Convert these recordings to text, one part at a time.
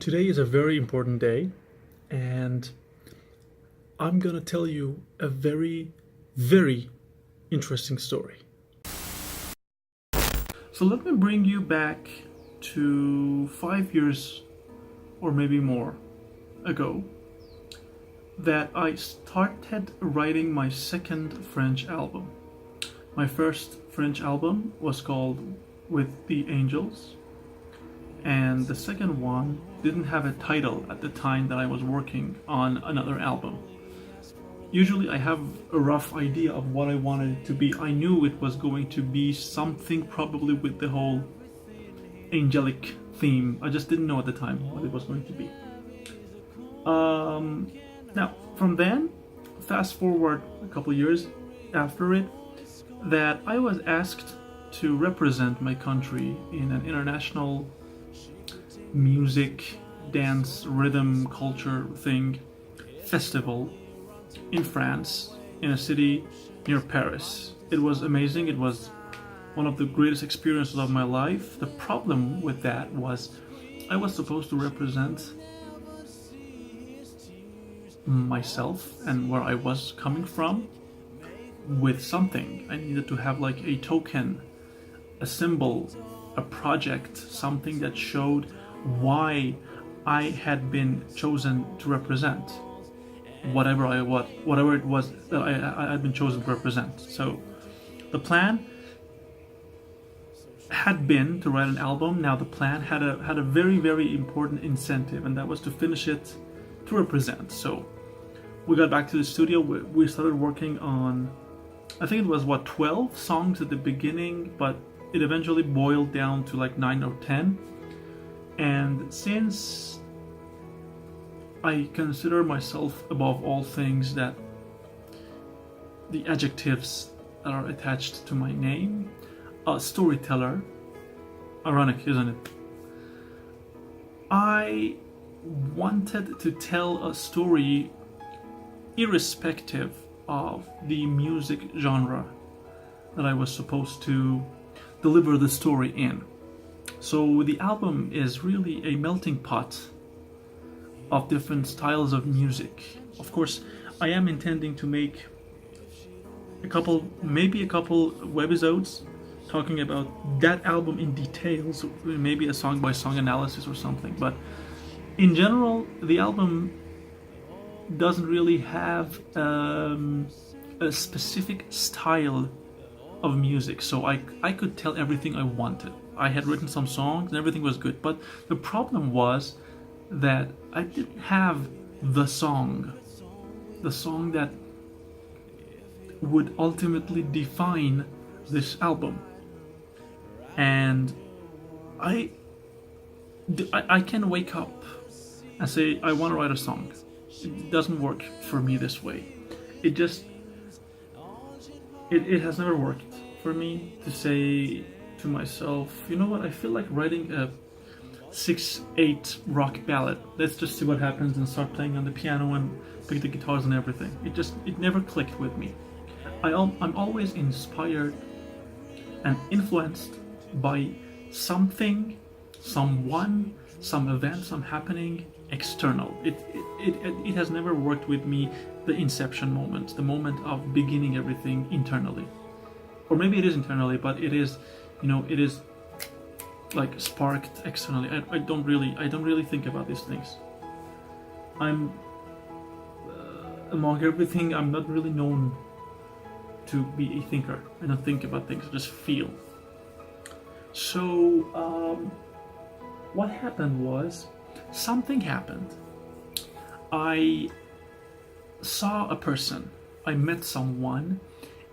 Today is a very important day, and I'm gonna tell you a very, very interesting story. So let me bring you back to 5 years or maybe more ago that I started writing my second French album. My first French album was called With the Angels, and the second one didn't have a title at the time that I was working on another album. Usually I have a rough idea of what I wanted it to be. I knew it was going to be something probably with the whole angelic theme. I just didn't know at the time what it was going to be. Now, from then, fast forward a couple years after it, that I was asked to represent my country in an international music, dance, rhythm, culture thing festival in France, in a city near Paris. It was amazing. It was one of the greatest experiences of my life. The problem with that was I was supposed to represent myself and where I was coming from with something. I needed to have like a token, a symbol, a project, something that showed why I had been chosen to represent whatever it was that I had been chosen to represent. So the plan had been to write an album. Now the plan had a very, very important incentive, and that was to finish it to represent. So we got back to the studio. We started working on, I think it was 12 songs at the beginning, but it eventually boiled down to like 9 or 10. And since I consider myself above all things that the adjectives that are attached to my name, a storyteller, ironic, isn't it? I wanted to tell a story irrespective of the music genre that I was supposed to deliver the story in. So the album is really a melting pot of different styles of music. Of course, I am intending to make maybe a couple webisodes talking about that album in details, maybe a song by song analysis or something. But in general, the album doesn't really have a specific style of music, so I could tell everything I wanted. I had written some songs and everything was good, but the problem was that I didn't have the song that would ultimately define this album. And I can wake up and say I want to write a song. It doesn't work for me this way. It has never worked for me to say to myself, you know what, I feel like writing a 6/8 rock ballad. Let's just see what happens and start playing on the piano and pick the guitars and everything. It never clicked with me. I'm always inspired and influenced by something, someone, some event, some happening external. It has never worked with me, the inception moment, the moment of beginning everything internally. Or maybe it is internally, but it is like sparked externally. I don't really think about these things. I'm among everything, I'm not really known to be a thinker. I don't think about things, I just feel. So what happened was, something happened. I saw a person, I met someone,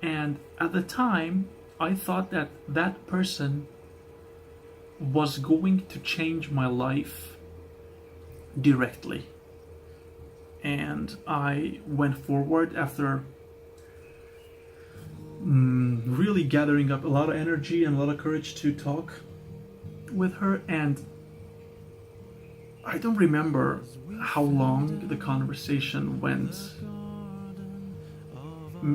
and at the time I thought that that person was going to change my life directly. And I went forward after really gathering up a lot of energy and a lot of courage to talk with her. And I don't remember how long the conversation went.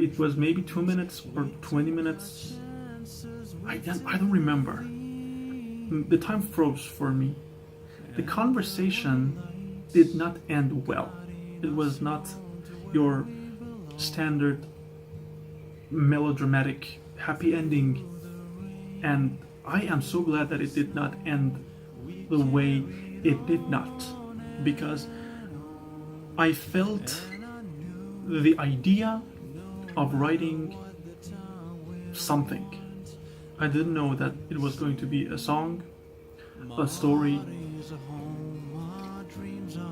It was maybe 2 minutes or 20 minutes. I don't remember. The time froze for me. the conversation did not end well. It was not your standard melodramatic happy ending, and I am so glad that it did not end the way it did not, because I felt the idea of writing something. I didn't know that it was going to be a song, a story,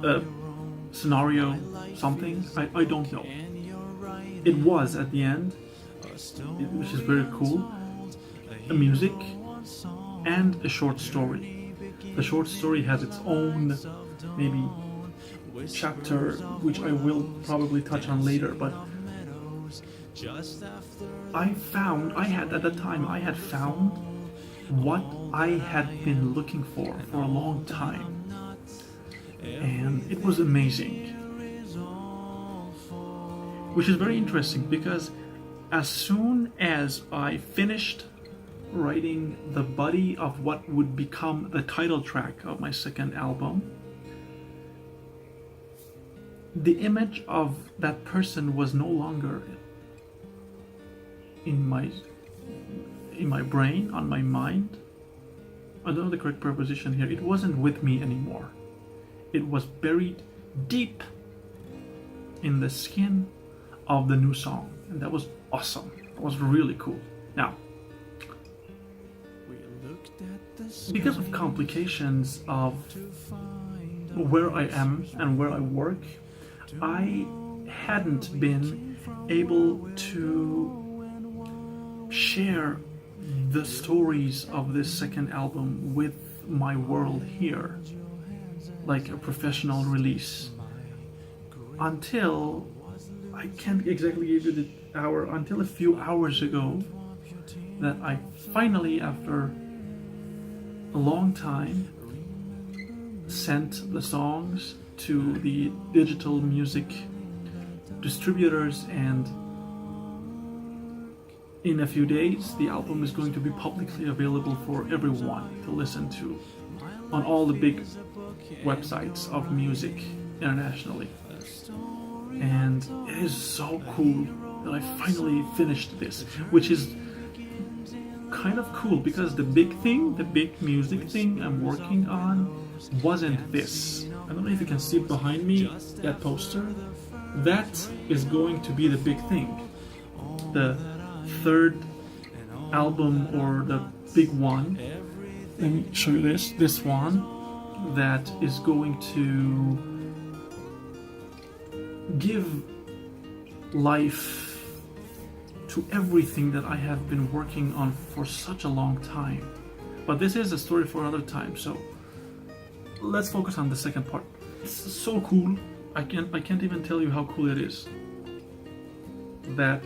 a scenario, something. I don't know. It was at the end, which is very cool, a music and a short story. The short story has its own maybe chapter, which I will probably touch on later, but I had at that time, I had found what I had been looking for a long time, and it was amazing. Which is very interesting, because as soon as I finished writing the body of what would become the title track of my second album, the image of that person was no longer in my brain, on my mind. I don't know the correct preposition here. It wasn't with me anymore. It was buried deep in the skin of the new song, and that was awesome. It was really cool. Now, because of complications of where I am and where I work, I hadn't been able to share the stories of this second album with my world here, like a professional release, until, I can't exactly give you the hour, until a few hours ago, that I finally, after a long time, sent the songs to the digital music distributors, and in a few days the album is going to be publicly available for everyone to listen to on all the big websites of music internationally. And it is so cool that I finally finished this, which is kind of cool, because the big music thing I'm working on wasn't this. I don't know if you can see behind me, that poster. That is going to be the big thing. The third album, or the big one. Let me show you this one, that is going to give life to everything that I have been working on for such a long time. But this is a story for another time, so let's focus on the second part. It's so cool. I can't even tell you how cool it is that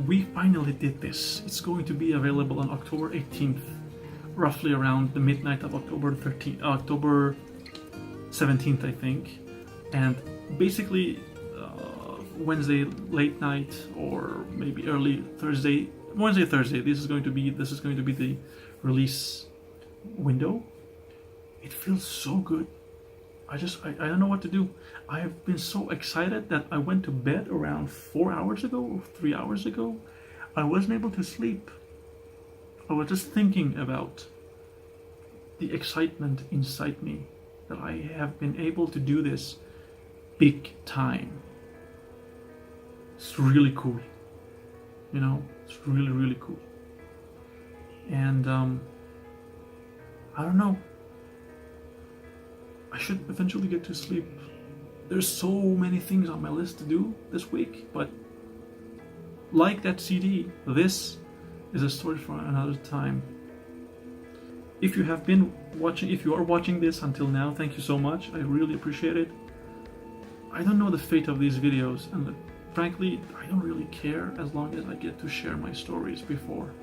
we finally did this. It's going to be available on October 18th, roughly around the midnight of October 17th, I think. And basically Wednesday late night, or maybe early Thursday, Thursday. This is going to be the release window. It feels so good. I don't know what to do. I have been so excited that I went to bed around 4 hours ago or 3 hours ago. I wasn't able to sleep. I was just thinking about the excitement inside me that I have been able to do this big time. It's really cool. You know, it's really, really cool. And I don't know. I should eventually get to sleep. There's so many things on my list to do this week, but like that CD, this is a story for another time. If you are watching this until now, thank you so much. I really appreciate it. I don't know the fate of these videos, and frankly, I don't really care as long as I get to share my stories before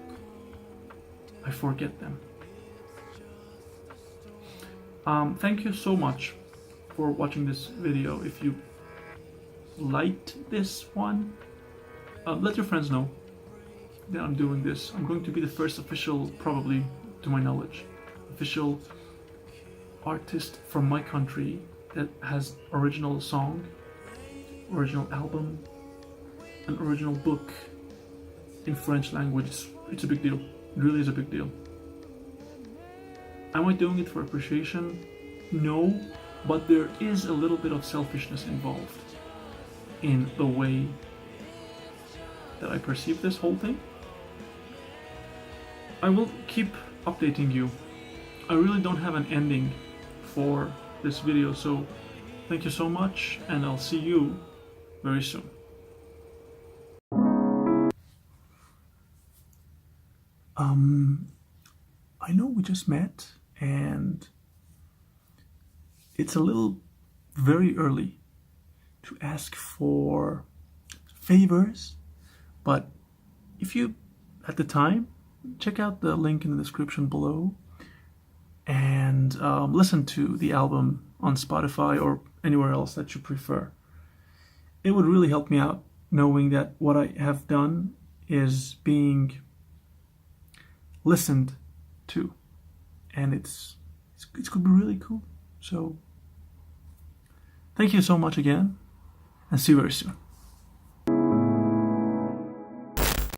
I forget them. Thank you so much for watching this video. If you liked this one, let your friends know that I'm doing this. I'm going to be the first official, probably to my knowledge, official artist from my country that has original song, original album, an original book in French language. It's a big deal. It really is a big deal. Am I doing it for appreciation? No, but there is a little bit of selfishness involved in the way that I perceive this whole thing. I will keep updating you. I really don't have an ending for this video, so thank you so much, and I'll see you very soon. I know we just met, and it's a little very early to ask for favors, but if you at the time, check out the link in the description below and listen to the album on Spotify or anywhere else that you prefer. It would really help me out knowing that what I have done is being listened to, and it's going to be really cool. So thank you so much again, and see you very soon.